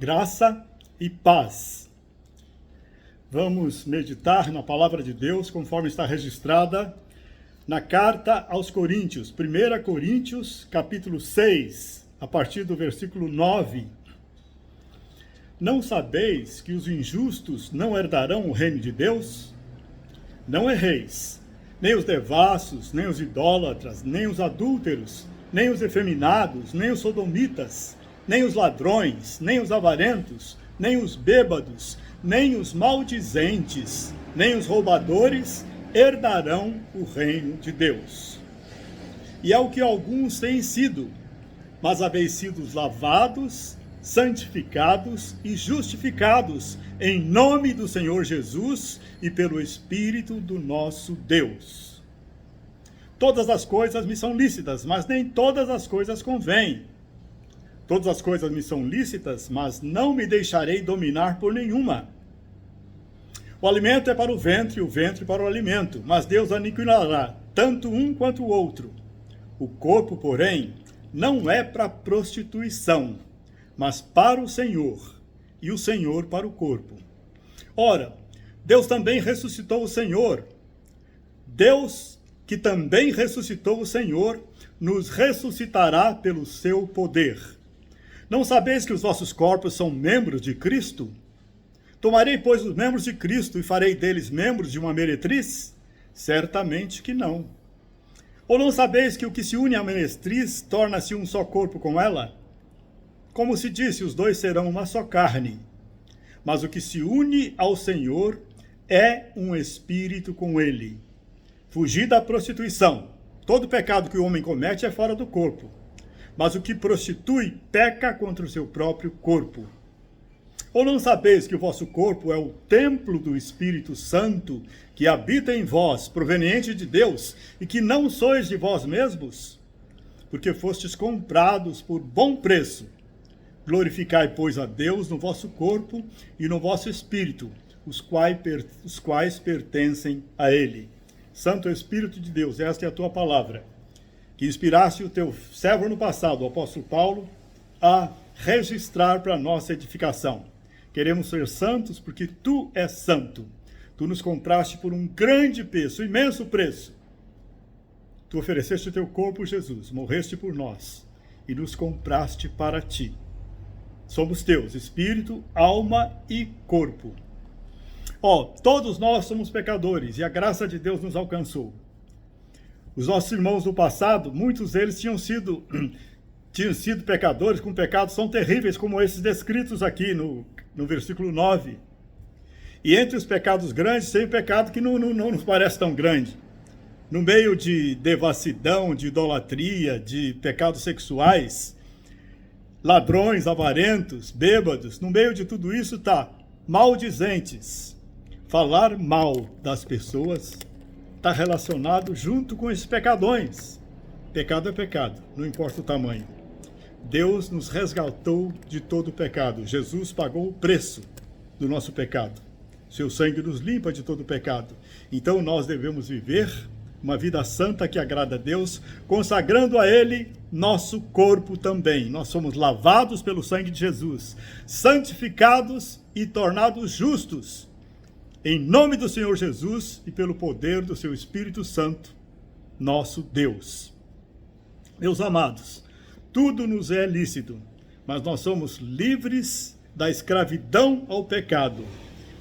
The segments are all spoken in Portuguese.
Graça e paz. Vamos meditar na palavra de Deus conforme está registrada na carta aos Coríntios, 1 Coríntios, capítulo 6, a partir do versículo 9. Não sabeis que os injustos não herdarão o reino de Deus? Não erreis, nem os devassos, nem os idólatras, nem os adúlteros, nem os efeminados, nem os sodomitas, nem os ladrões, nem os avarentos, nem os bêbados, nem os maldizentes, nem os roubadores herdarão o reino de Deus. E é o que alguns têm sido, mas haveis sido lavados, santificados e justificados em nome do Senhor Jesus e pelo Espírito do nosso Deus. Todas as coisas me são lícitas, mas nem todas as coisas convêm. Todas as coisas me são lícitas, mas não me deixarei dominar por nenhuma. O alimento é para o ventre, e o ventre para o alimento, mas Deus aniquilará tanto um quanto o outro. O corpo, porém, não é para prostituição, mas para o Senhor, e o Senhor para o corpo. Ora, Deus também ressuscitou o Senhor. Deus, que também ressuscitou o Senhor, nos ressuscitará pelo seu poder. Não sabeis que os vossos corpos são membros de Cristo? Tomarei, pois, os membros de Cristo e farei deles membros de uma meretriz? Certamente que não. Ou não sabeis que o que se une à meretriz torna-se um só corpo com ela? Como se disse, os dois serão uma só carne. Mas o que se une ao Senhor é um espírito com ele. Fugi da prostituição. Todo pecado que o homem comete é fora do corpo. Mas o que prostitui peca contra o seu próprio corpo. Ou não sabeis que o vosso corpo é o templo do Espírito Santo, que habita em vós, proveniente de Deus, e que não sois de vós mesmos? Porque fostes comprados por bom preço. Glorificai, pois, a Deus no vosso corpo e no vosso espírito, os quais pertencem a Ele. Santo Espírito de Deus, esta é a tua palavra, que inspiraste o teu servo no passado, o apóstolo Paulo, a registrar para nossa edificação. Queremos ser santos porque tu és santo. Tu nos compraste por um grande preço, imenso preço. Tu ofereceste o teu corpo, Jesus, morreste por nós e nos compraste para ti. Somos teus, espírito, alma e corpo. Todos nós somos pecadores e a graça de Deus nos alcançou. Os nossos irmãos do passado, muitos deles tinham sido pecadores com pecados tão terríveis como esses descritos aqui no versículo 9. E entre os pecados grandes, tem um pecado que não nos parece tão grande. No meio de devassidão, de idolatria, de pecados sexuais, ladrões, avarentos, bêbados, no meio de tudo isso está maldizentes. Falar mal das pessoas está relacionado junto com esses pecadões. Pecado é pecado, não importa o tamanho. Deus nos resgatou de todo o pecado. Jesus pagou o preço do nosso pecado. Seu sangue nos limpa de todo o pecado. Então nós devemos viver uma vida santa que agrada a Deus, consagrando a Ele nosso corpo também. Nós somos lavados pelo sangue de Jesus, santificados e tornados justos, em nome do Senhor Jesus e pelo poder do seu Espírito Santo, nosso Deus. Meus amados, tudo nos é lícito, mas nós somos livres da escravidão ao pecado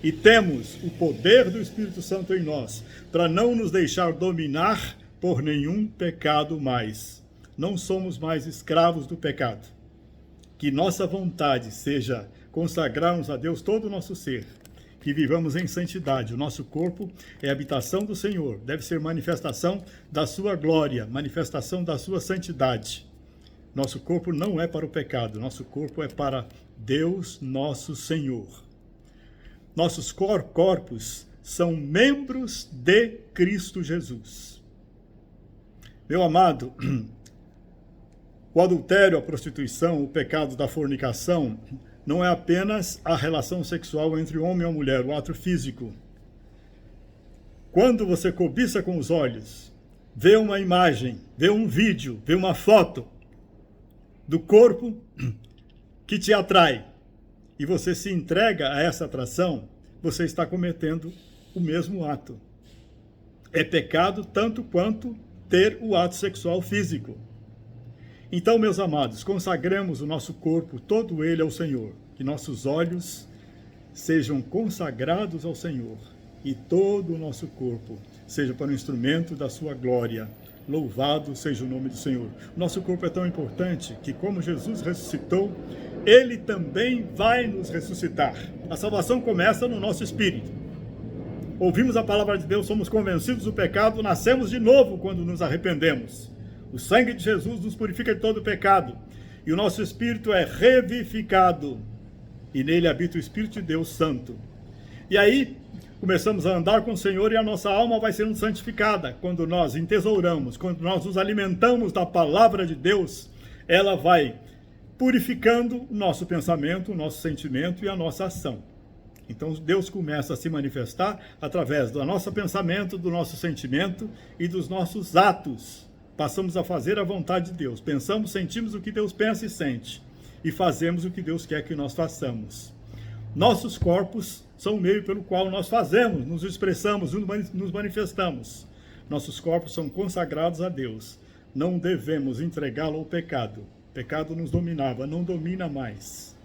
e temos o poder do Espírito Santo em nós para não nos deixar dominar por nenhum pecado mais. Não somos mais escravos do pecado. Que nossa vontade seja consagrarmos a Deus todo o nosso ser, que vivamos em santidade. O nosso corpo é a habitação do Senhor, deve ser manifestação da sua glória, manifestação da sua santidade. Nosso corpo não é para o pecado, nosso corpo é para Deus, nosso Senhor. Nossos corpos são membros de Cristo Jesus. Meu amado, o adultério, a prostituição, o pecado da fornicação não é apenas a relação sexual entre o homem e a mulher, o ato físico. Quando você cobiça com os olhos, vê uma imagem, vê um vídeo, vê uma foto do corpo que te atrai, e você se entrega a essa atração, você está cometendo o mesmo ato. É pecado tanto quanto ter o ato sexual físico. Então, meus amados, consagremos o nosso corpo, todo ele ao Senhor, que nossos olhos sejam consagrados ao Senhor e todo o nosso corpo seja para um instrumento da sua glória. Louvado seja o nome do Senhor. Nosso corpo é tão importante que, como Jesus ressuscitou, ele também vai nos ressuscitar. A salvação começa no nosso espírito. Ouvimos a palavra de Deus, somos convencidos do pecado, nascemos de novo quando nos arrependemos. O sangue de Jesus nos purifica de todo pecado e o nosso espírito é revivificado e nele habita o Espírito de Deus Santo. E aí começamos a andar com o Senhor e a nossa alma vai sendo santificada. Quando nós entesouramos, quando nós nos alimentamos da palavra de Deus, ela vai purificando o nosso pensamento, o nosso sentimento e a nossa ação. Então Deus começa a se manifestar através do nosso pensamento, do nosso sentimento e dos nossos atos. Passamos a fazer a vontade de Deus. Pensamos, sentimos o que Deus pensa e sente. E fazemos o que Deus quer que nós façamos. Nossos corpos são o meio pelo qual nós fazemos, nos expressamos, nos manifestamos. Nossos corpos são consagrados a Deus. Não devemos entregá-lo ao pecado. O pecado nos dominava, não domina mais.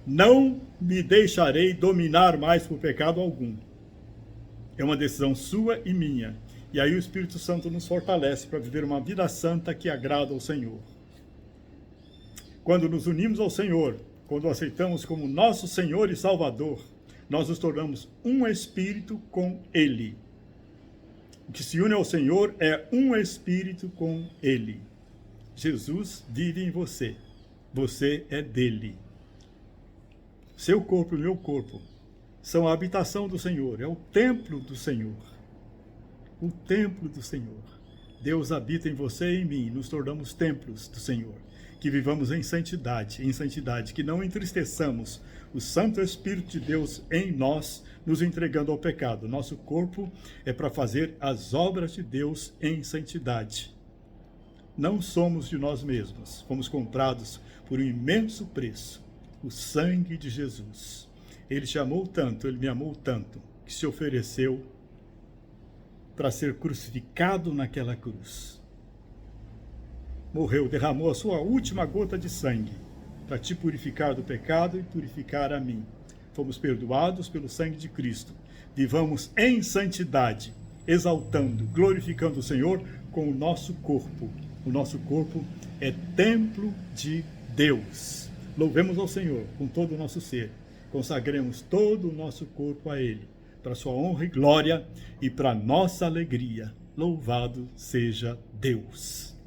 Não me deixarei dominar mais por pecado algum. É uma decisão sua e minha. E aí o Espírito Santo nos fortalece para viver uma vida santa que agrada ao Senhor. Quando nos unimos ao Senhor, quando o aceitamos como nosso Senhor e Salvador, nós nos tornamos um espírito com Ele. O que se une ao Senhor é um espírito com Ele. Jesus vive em você. Você é dele. Seu corpo e meu corpo são a habitação do Senhor, é o templo do Senhor. O templo do Senhor. Deus habita em você e em mim, nos tornamos templos do Senhor. Que vivamos em santidade, que não entristeçamos o Santo Espírito de Deus em nós, nos entregando ao pecado. Nosso corpo é para fazer as obras de Deus em santidade. Não somos de nós mesmos, fomos comprados por um imenso preço, o sangue de Jesus. Ele te amou tanto, ele me amou tanto, que se ofereceu para ser crucificado naquela cruz. Morreu, derramou a sua última gota de sangue para te purificar do pecado e purificar a mim. Fomos perdoados pelo sangue de Cristo. Vivamos em santidade, exaltando, glorificando o Senhor com o nosso corpo. O nosso corpo é templo de Deus. Louvemos ao Senhor com todo o nosso ser. Consagremos todo o nosso corpo a Ele, para sua honra e glória e para nossa alegria. Louvado seja Deus.